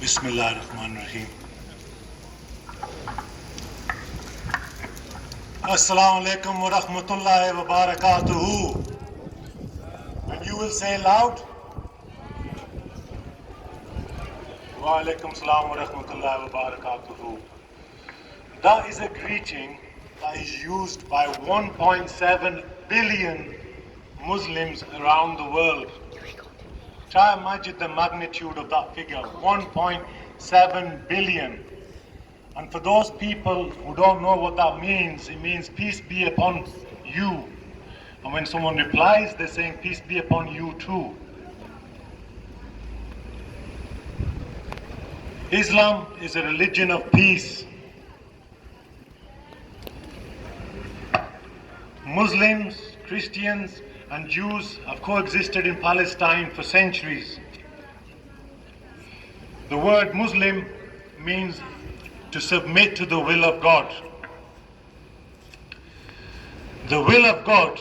Bismillahirrahmanirrahim. Assalamu alaikum wa rahmatullahi wa barakatuhu. And you will say loud, wa alaikum salam wa rahmatullahi wa barakatuhu. That is a greeting that is used by 1.7 billion Muslims around the world. Try to imagine the magnitude of that figure, 1.7 billion. And for those people who don't know what that means, it means peace be upon you. And when someone replies, they're saying peace be upon you too. Islam is a religion of peace. Muslims, Christians, and Jews have coexisted in Palestine for centuries. The word Muslim means to submit to the will of God. The will of God,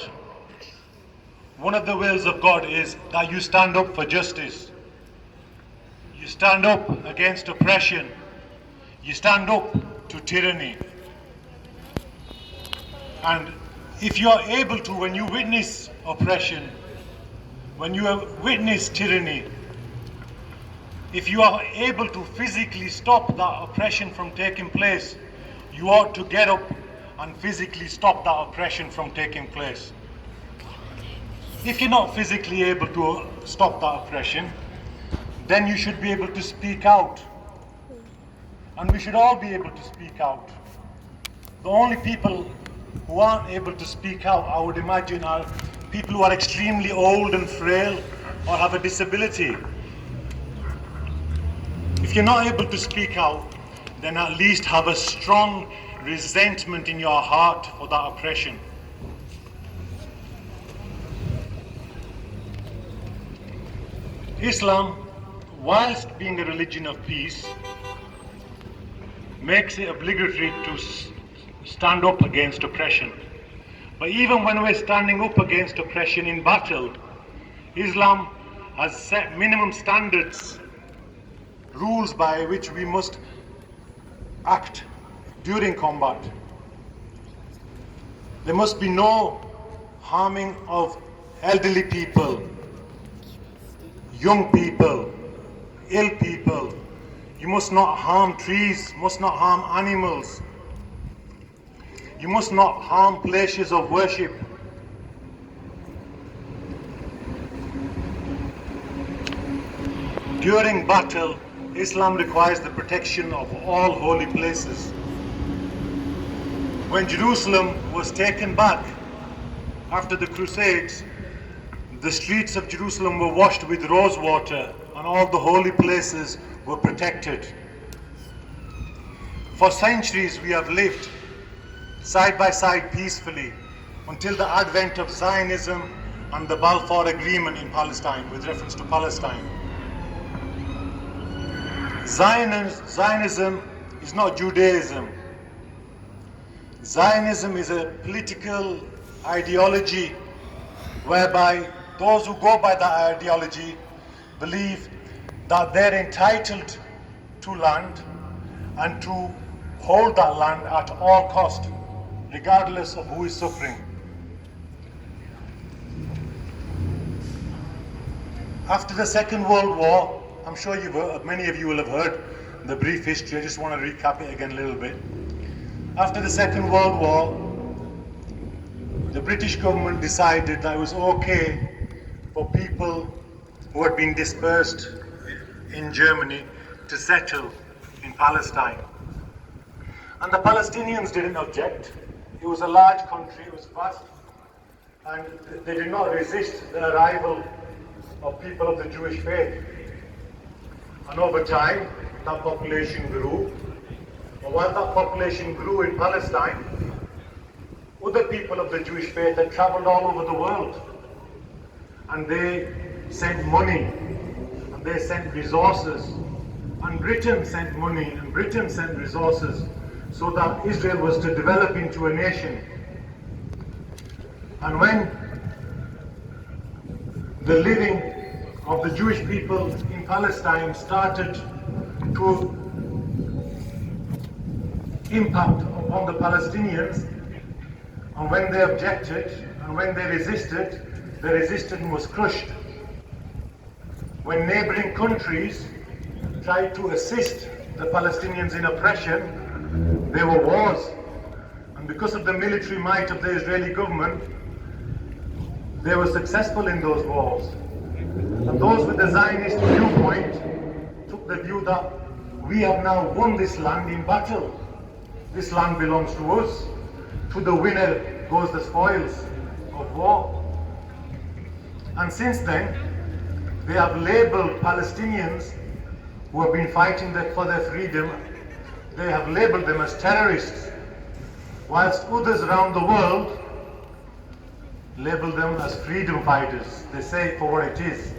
one of the wills of God is that you stand up for justice. You stand up against oppression. You stand up to tyranny. And if you are able to, when you witness oppression, when you witness tyranny, if you are able to physically stop that oppression from taking place, you ought to get up and physically stop that oppression from taking place. If you're not physically able to stop that oppression, then you should be able to speak out. And we should all be able to speak out. The only people who aren't able to speak out, I would imagine, are people who are extremely old and frail or have a disability. If you're not able to speak out, then at least have a strong resentment in your heart for that oppression. Islam, whilst being a religion of peace, makes it obligatory to stand up against oppression. But even when we're standing up against oppression in battle, Islam has set minimum standards, rules by which we must act during combat. There must be no harming of elderly people, young people, ill people. You must not harm trees, must not harm animals. You must not harm places of worship. During battle, Islam requires the protection of all holy places. When Jerusalem was taken back after the Crusades, the streets of Jerusalem were washed with rose water and all the holy places were protected. For centuries we have lived side by side peacefully until the advent of Zionism and the Balfour Agreement in Palestine, with reference to Palestine. Zionism is not Judaism. Zionism is a political ideology whereby those who go by that ideology believe that they're entitled to land and to hold that land at all cost, regardless of who is suffering. After the Second World War, I'm sure many of you will have heard the brief history. I just want to recap it again a little bit. After the Second World War, the British government decided that it was okay for people who had been dispersed in Germany to settle in Palestine. And the Palestinians didn't object. It was a large country, it was vast, and they did not resist the arrival of people of the Jewish faith. And over time, that population grew. And while that population grew in Palestine, other people of the Jewish faith had traveled all over the world. And they sent money, and they sent resources. And Britain sent money, and Britain sent resources, so that Israel was to develop into a nation. And when the living of the Jewish people in Palestine started to impact upon the Palestinians, and when they objected and when they resisted, the resistance was crushed. When neighboring countries tried to assist the Palestinians in oppression, there were wars. And because of the military might of the Israeli government, they were successful in those wars. And those with the Zionist viewpoint took the view that we have now won this land in battle. This land belongs to us. To the winner goes the spoils of war. And since then, they have labeled Palestinians who have been fighting for their freedom, they have labeled them as terrorists, whilst others around the world label them as freedom fighters. They say it for what it is.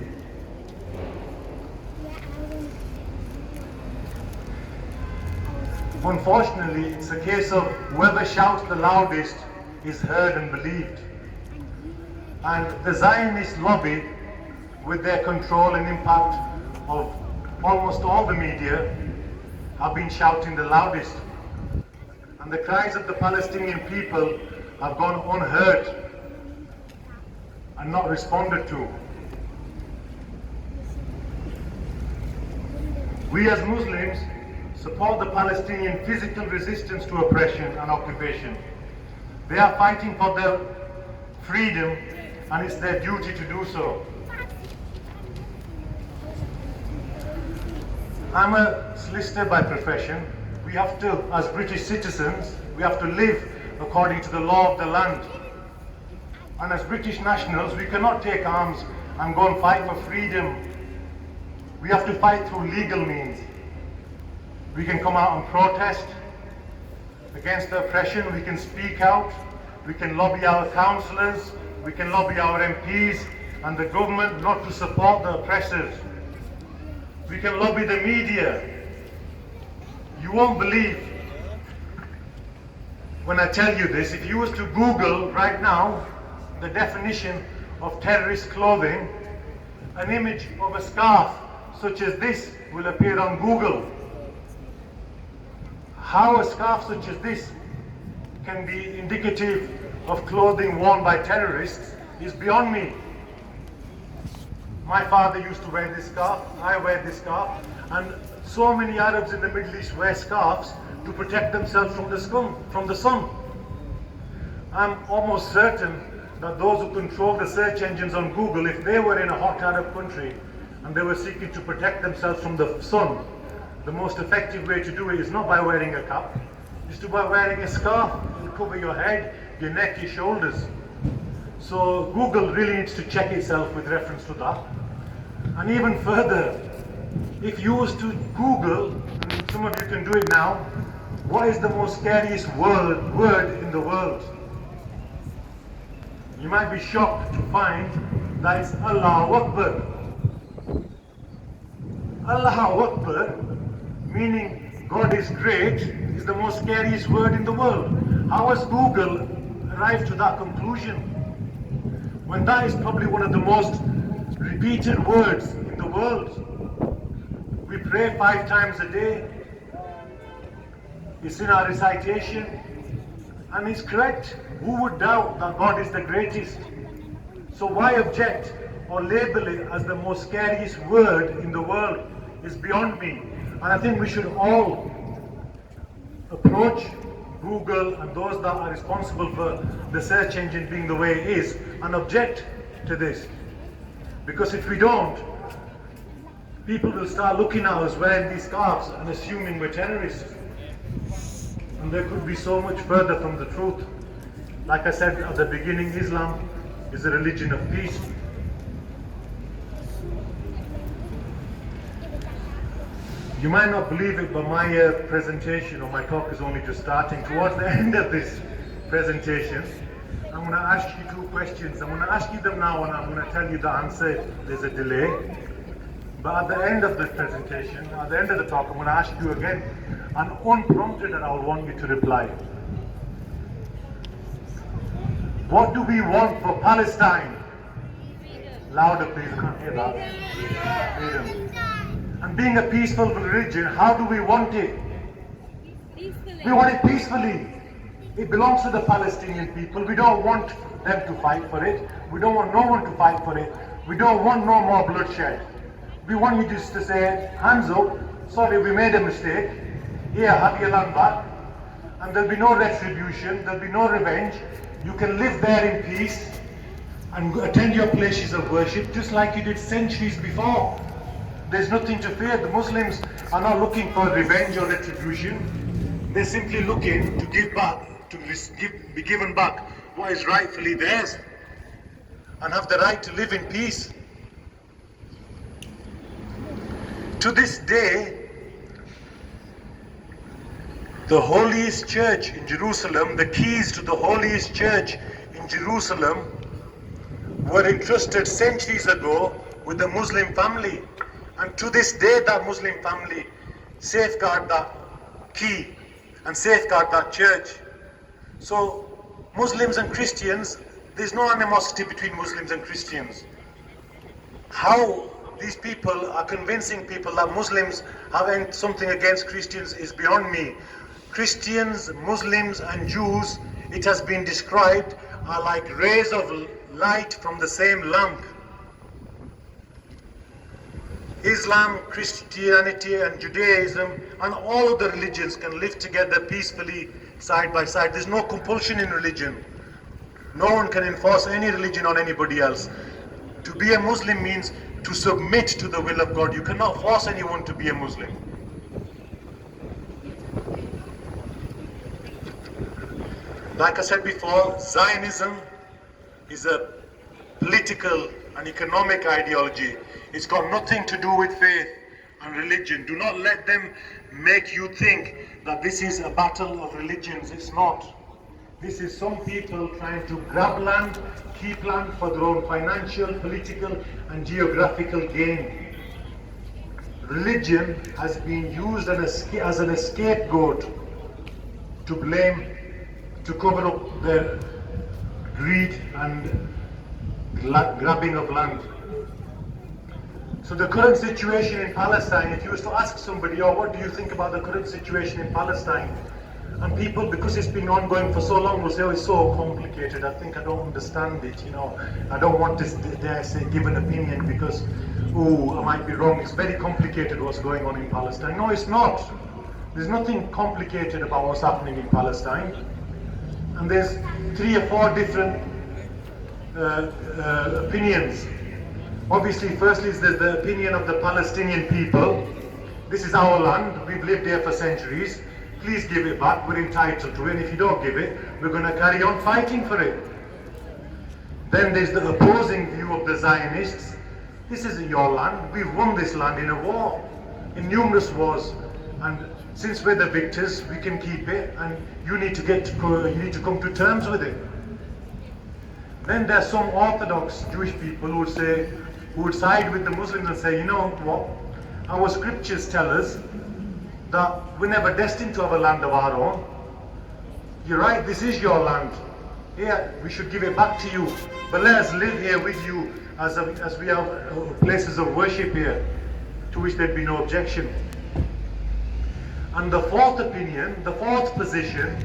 Unfortunately, it's a case of whoever shouts the loudest is heard and believed. And the Zionist lobby, with their control and impact of almost all the media, have been shouting the loudest. And the cries of the Palestinian people have gone unheard and not responded to. We as Muslims support the Palestinian physical resistance to oppression and occupation. They are fighting for their freedom, and it's their duty to do so. I'm a solicitor by profession. We have to, as British citizens, we have to live according to the law of the land. And as British nationals, we cannot take arms and go and fight for freedom. We have to fight through legal means. We can come out and protest against the oppression, we can speak out, we can lobby our councillors, we can lobby our MPs and the government not to support the oppressors. We can lobby the media. You won't believe when I tell you this. If you was to Google right now the definition of terrorist clothing, an image of a scarf such as this will appear on Google. How a scarf such as this can be indicative of clothing worn by terrorists is beyond me. My father used to wear this scarf, I wear this scarf, and so many Arabs in the Middle East wear scarves to protect themselves from the sun. I'm almost certain that those who control the search engines on Google, if they were in a hot Arab country and they were seeking to protect themselves from the sun, the most effective way to do it is not by wearing a cap, it's by wearing a scarf. It'll cover your head, your neck, your shoulders. So Google really needs to check itself with reference to that. And even further, if you was to Google, and some of you can do it now, what is the most scariest word in the world? You might be shocked to find that it's Allahu Akbar. Allahu Akbar, meaning God is great, is the most scariest word in the world. How has Google arrived to that conclusion, when that is probably one of the most repeated words in the world? We pray 5 times a day. It's in our recitation, and it's correct. Who would doubt that God is the greatest? So why object or label it as the most scariest word in the world is beyond me. And I think we should all approach Google and those that are responsible for the search engine being the way it is and object to this. Because if we don't, people will start looking at us wearing these scarves and assuming we're terrorists. And there could be so much further from the truth. Like I said at the beginning, Islam is a religion of peace. You might not believe it, but my presentation or my talk is only just starting. Towards the end of this presentation, I'm going to ask you 2 questions. I'm going to ask you them now and I'm going to tell you the answer. There's a delay. But at the end of the presentation, at the end of the talk, I'm going to ask you again, and unprompted, and I will want you to reply. What do we want for Palestine? Louder please, I can't hear that. Freedom. And being a peaceful religion, how do we want it? Peacefully. We want it peacefully. It belongs to the Palestinian people. We don't want them to fight for it. We don't want no one to fight for it. We don't want no more bloodshed. We want you just to say, hands up, sorry, we made a mistake. Here, have your land back. And there'll be no retribution, there'll be no revenge. You can live there in peace and attend your places of worship just like you did centuries before. There's nothing to fear. The Muslims are not looking for revenge or retribution. They're simply looking to give back, to be given back what is rightfully theirs and have the right to live in peace. To this day, the holiest church in Jerusalem, the keys to the holiest church in Jerusalem were entrusted centuries ago with the Muslim family. And to this day, that Muslim family safeguard that key and safeguard that church. So Muslims and Christians, there's no animosity between Muslims and Christians. How these people are convincing people that Muslims have something against Christians is beyond me. Christians, Muslims and Jews, it has been described, are like rays of light from the same lamp. Islam, Christianity and Judaism and all of the religions can live together peacefully side by side. There's no compulsion in religion. No one can enforce any religion on anybody else. To be a Muslim means to submit to the will of God. You cannot force anyone to be a Muslim. Like I said before, Zionism is a political and economic ideology. It's got nothing to do with faith and religion. Do not let them make you think that this is a battle of religions. It's not. This is some people trying to grab land, keep land for their own financial, political and geographical gain. Religion has been used as an scapegoat to blame, to cover up their greed and grabbing of land. So the current situation in Palestine, if you was to ask somebody, oh, what do you think about the current situation in Palestine? And people, because it's been ongoing for so long, will say, oh, it's so complicated. I think I don't understand it, you know. I don't want to dare say give an opinion because, oh, I might be wrong. It's very complicated what's going on in Palestine. No, it's not. There's nothing complicated about what's happening in Palestine. And there's 3 or 4 different opinions. Obviously, firstly, there's the opinion of the Palestinian people. This is our land. We've lived here for centuries. Please give it back. We're entitled to it. And if you don't give it, we're going to carry on fighting for it. Then there's the opposing view of the Zionists. This isn't your land. We've won this land in a war, in numerous wars. And since we're the victors, we can keep it. And you need to come to terms with it. Then there's some Orthodox Jewish people who would side with the Muslims and say, you know what, our scriptures tell us that we're never destined to have a land of our own. You're right, this is your land. Yeah, we should give it back to you. But let us live here with you as we have places of worship here, to which there'd be no objection. And the fourth opinion, the fourth position,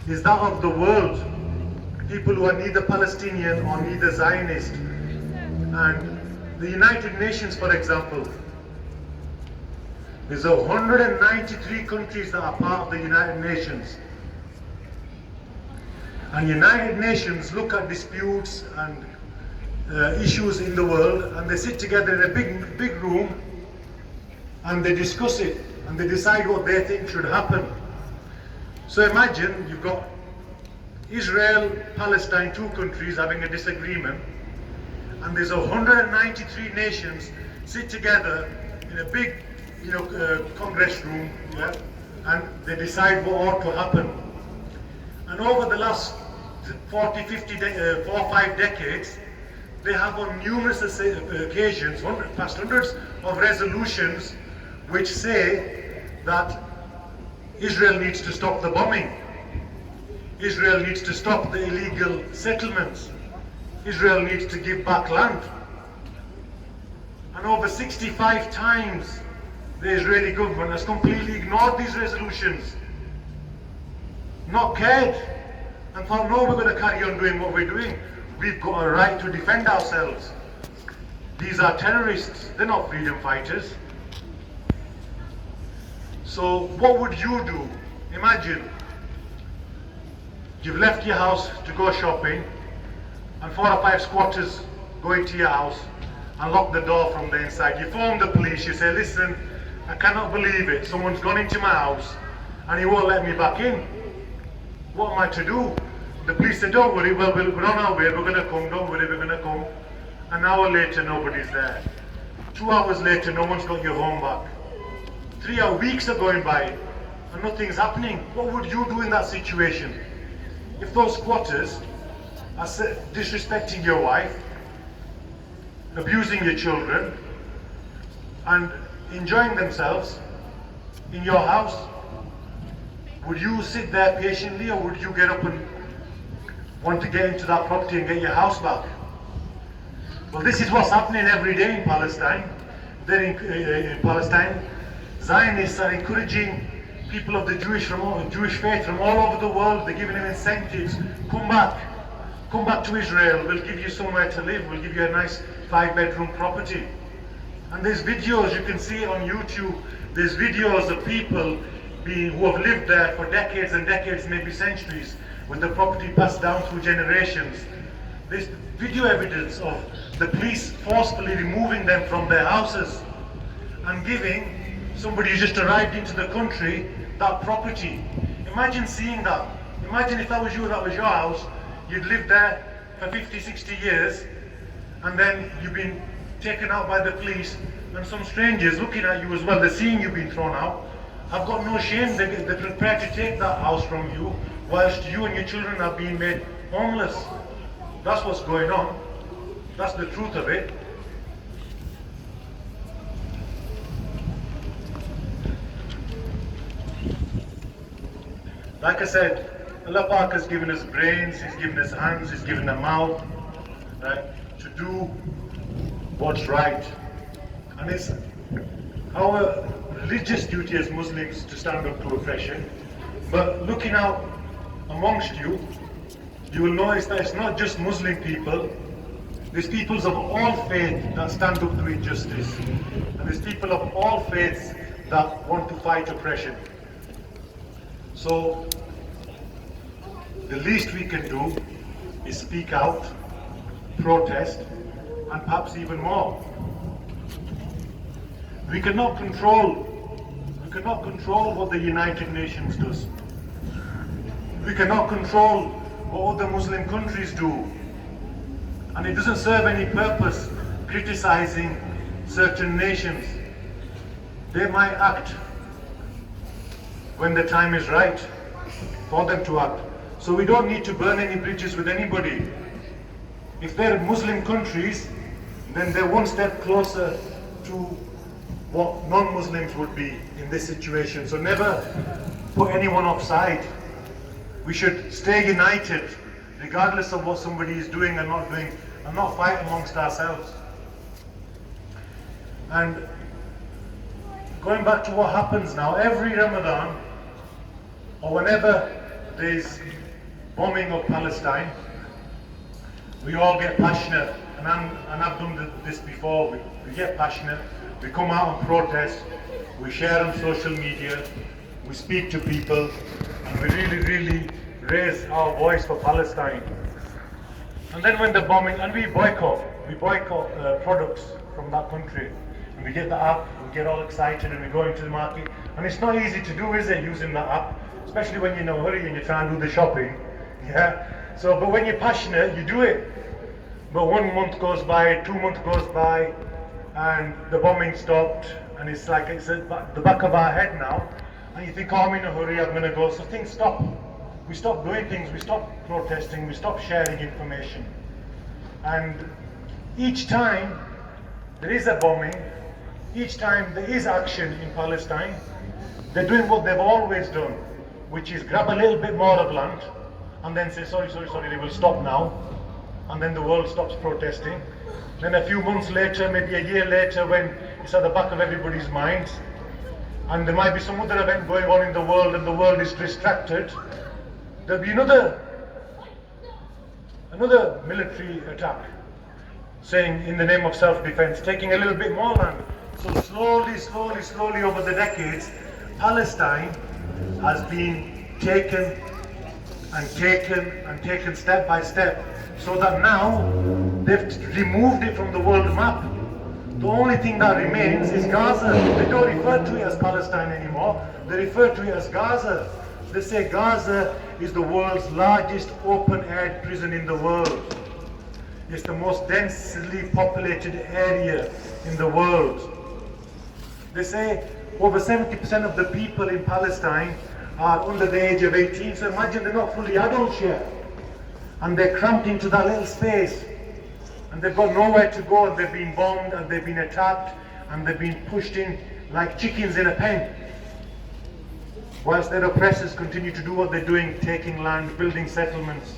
is that of the world. People who are neither Palestinian or neither Zionist. And the United Nations, for example, there's 193 countries that are part of the United Nations. And United Nations look at disputes and issues in the world, and they sit together in a big room and they discuss it and they decide what they think should happen. So imagine you've got Israel, Palestine, 2 countries having a disagreement, and there's 193 nations sit together in a big, Congress room, yeah, and they decide what ought to happen. And over the last 40, 50, 4 or 5 decades, they have on numerous occasions passed hundreds of resolutions which say that Israel needs to stop the bombing. Israel needs to stop the illegal settlements. Israel needs to give back land. And over 65 times the Israeli government has completely ignored these resolutions, not cared, and thought, no, we're going to carry on doing what we're doing. We've got a right to defend ourselves. These are terrorists, they're not freedom fighters. So what would you do? Imagine you've left your house to go shopping and 4 or 5 squatters go into your house and lock the door from the inside. You phone the police, you say, listen, I cannot believe it, someone's gone into my house and he won't let me back in. What am I to do? The police say, don't worry, well, we're on our way, we're going to come, don't worry, we're going to come. An hour later, nobody's there. 2 hours later, no one's got your home back. 3 weeks are going by and nothing's happening. What would you do in that situation? If those squatters are disrespecting your wife, abusing your children, and enjoying themselves in your house, would you sit there patiently, or would you get up and want to get into that property and get your house back? Well, this is what's happening every day in Palestine. They're in Palestine. Zionists are encouraging people of the Jewish faith from all over the world. They're giving them incentives. Come back to Israel. We'll give you somewhere to live. We'll give you a nice 5-bedroom property. And there's videos, you can see it on YouTube. There's videos of people who have lived there for decades and decades, maybe centuries, with the property passed down through generations. There's video evidence of the police forcefully removing them from their houses and giving somebody who just arrived into the country that property. Imagine seeing that. Imagine if that was you, that was your house, you'd lived there for 50, 60 years, and then you've been taken out by the police, and some strangers looking at you as well, they're seeing you being thrown out, have got no shame, they're prepared to take that house from you, whilst you and your children are being made homeless. That's what's going on. That's the truth of it. Like I said, Allah Pak has given us brains, He's given us hands, He's given a mouth, right, to do what's right. And it's our religious duty as Muslims to stand up to oppression. But looking out amongst you, you will notice that it's not just Muslim people. There's peoples of all faiths that stand up to injustice. And there's people of all faiths that want to fight oppression. So, the least we can do is speak out, protest, and perhaps even more. We cannot control what the United Nations does. We cannot control what other Muslim countries do. And it doesn't serve any purpose criticizing certain nations. They might act when the time is right for them to act. So we don't need to burn any bridges with anybody. If they're Muslim countries, then they're one step closer to what non-Muslims would be in this situation. So never put anyone offside. We should stay united, regardless of what somebody is doing and not doing, and not fight amongst ourselves. And going back to what happens now, every Ramadan, or whenever there's bombing of Palestine, we all get passionate, and I've done this before. We get passionate, we come out and protest, we share on social media, we speak to people, and we really raise our voice for Palestine. And then when the bombing, and we boycott products from that country, and we get the app, we get all excited, and we go into the market, and it's not easy to do, is it, using the app, especially when you're in a hurry and you're trying to do the shopping, yeah. So, but when you're passionate, you do it. But 1 month goes by, 2 months goes by, and the bombing stopped, and it's like it's at the back of our head now, and you think, oh, I'm in a hurry, I'm going to go, so things stop. We stop doing things, we stop protesting, we stop sharing information. And each time there is a bombing, each time there is action in Palestine, they're doing what they've always done, which is grab a little bit more of land, and then say, sorry, they will stop now. And then the world stops protesting. Then a few months later, maybe a year later, when it's at the back of everybody's minds, and there might be some other event going on in the world and the world is distracted, there'll be another military attack, saying in the name of self-defense, taking a little bit more land. So slowly over the decades, Palestine has been taken step by step, so that now they've removed it from the world map. The only thing that remains is Gaza. They don't refer to it as Palestine anymore, they refer to it as Gaza. They say Gaza is the world's largest open-air prison in the world. It's the most densely populated area in the world. They say over 70% of the people in Palestine are under the age of 18, so imagine they're not fully adults yet. And they're cramped into that little space. And they've got nowhere to go, and they've been bombed, and they've been attacked, and they've been pushed in like chickens in a pen. Whilst their oppressors continue to do what they're doing, taking land, building settlements.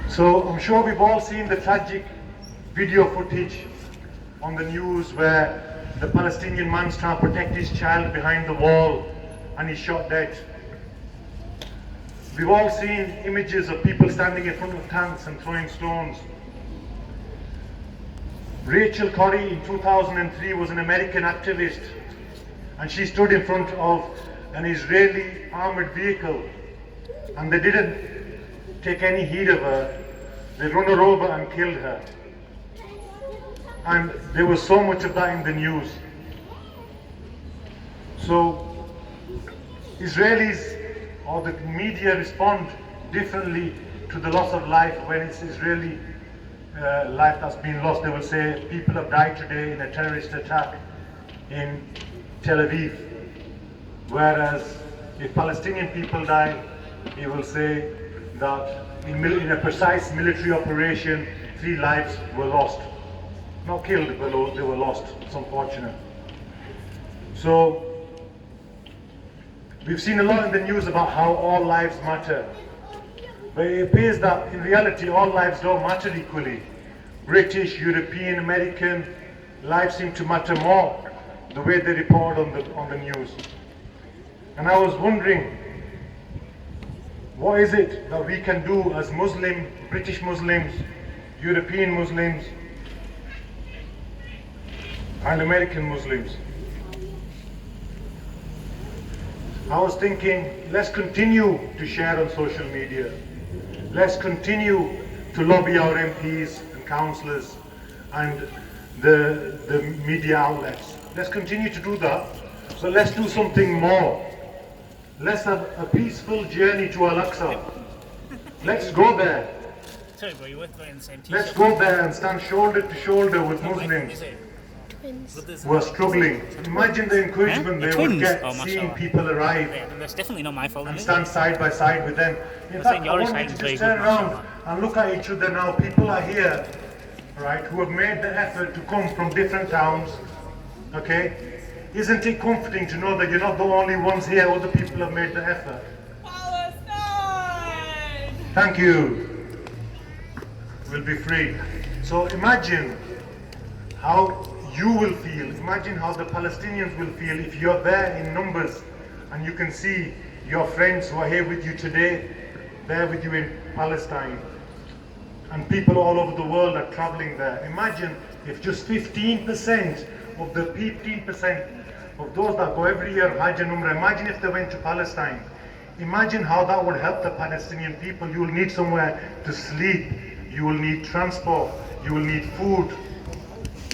So I'm sure we've all seen the tragic video footage on the news where the Palestinian man's trying to protect his child behind the wall and he's shot dead. We've all seen images of people standing in front of tanks and throwing stones. Rachel Corrie in 2003 was an American activist, and she stood in front of an Israeli armored vehicle, and they didn't take any heed of her. They run her over and killed her. And there was so much of that in the news. So Israelis or the media respond differently to the loss of life. When it's Israeli life that's been lost, they will say people have died today in a terrorist attack in Tel Aviv. Whereas if Palestinian people die, he will say that in a precise military operation, 3 lives were lost. Not killed, but they were lost. It's unfortunate. So we've seen a lot in the news about how all lives matter. But it appears that in reality all lives don't matter equally. British, European, American lives seem to matter more, the way they report on the news. And I was wondering, what is it that we can do as Muslim, British Muslims, European Muslims, and American Muslims? I was thinking, let's continue to share on social media. Let's continue to lobby our MPs and councillors and the media outlets. Let's continue to do that, but let's do something more. Let's have a peaceful journey to Aqsa. Let's go there. Sorry, bro, you're both wearing the same t-shirt. Let's go there and stand shoulder to shoulder with Muslims who are struggling. Imagine the encouragement they would get seeing people arrive That's definitely not my fault. and stand side by side with them. In fact, I want you to just turn around and look at each other now. People are here, right, who have made the effort to come from different towns, okay? Isn't it comforting to know that you're not the only ones here, other people have made the effort? Palestine! Thank you. We'll be free. So imagine how you will feel, imagine how the Palestinians will feel if you're there in numbers and you can see your friends who are here with you today, there with you in Palestine, and people all over the world are traveling there. Imagine if just 15% of the 15% of those that go every year Hajj and Umrah, imagine if they went to Palestine. Imagine how that would help the Palestinian people. You will need somewhere to sleep, you will need transport, you will need food.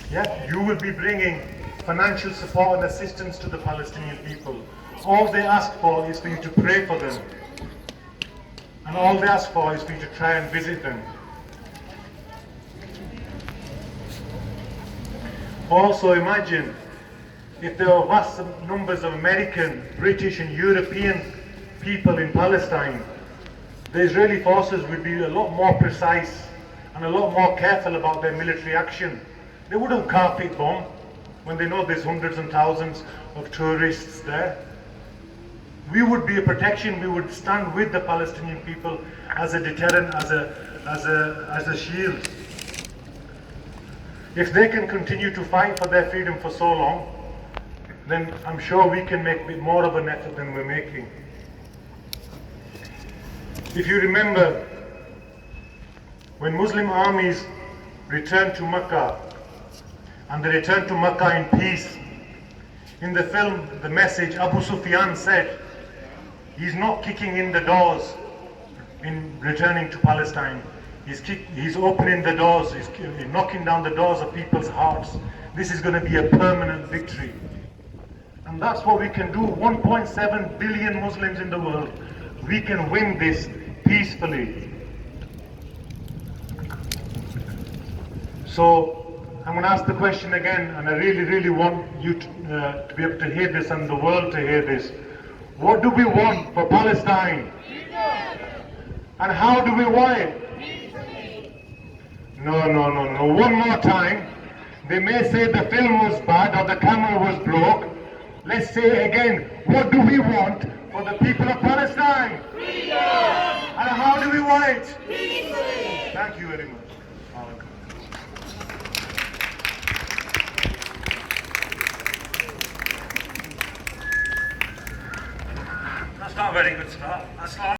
Yeah, you will be bringing financial support and assistance to the Palestinian people. All they ask for is for you to pray for them. And all they ask for is for you to try and visit them. Also imagine if there were vast numbers of American, British and European people in Palestine, the Israeli forces would be a lot more precise and a lot more careful about their military action. They wouldn't carpet bomb when they know there's hundreds and thousands of tourists there. we would be a protection. We would stand with the Palestinian people as a deterrent, as a shield. If they can continue to fight for their freedom for so long, then I'm sure we can make more of an effort than we're making. If you remember, when Muslim armies returned to Mecca, and they returned to Mecca in peace, in the film, the message, Abu Sufyan said, he's not kicking in the doors in returning to Palestine. He's opening the doors, he's knocking down the doors of people's hearts. This is going to be a permanent victory. And that's what we can do. 1.7 billion Muslims in the world. We can win this peacefully. So I'm going to ask the question again, and I really, really want you to be able to hear this and the world to hear this. What do we want for Palestine? And how do we want it? No. One more time. They may say the film was bad or the camera was broke. Let's say it again. What do we want for the people of Palestine? Freedom! And how do we want it? Peacefully! Thank you very much. That's not a very good start. That's not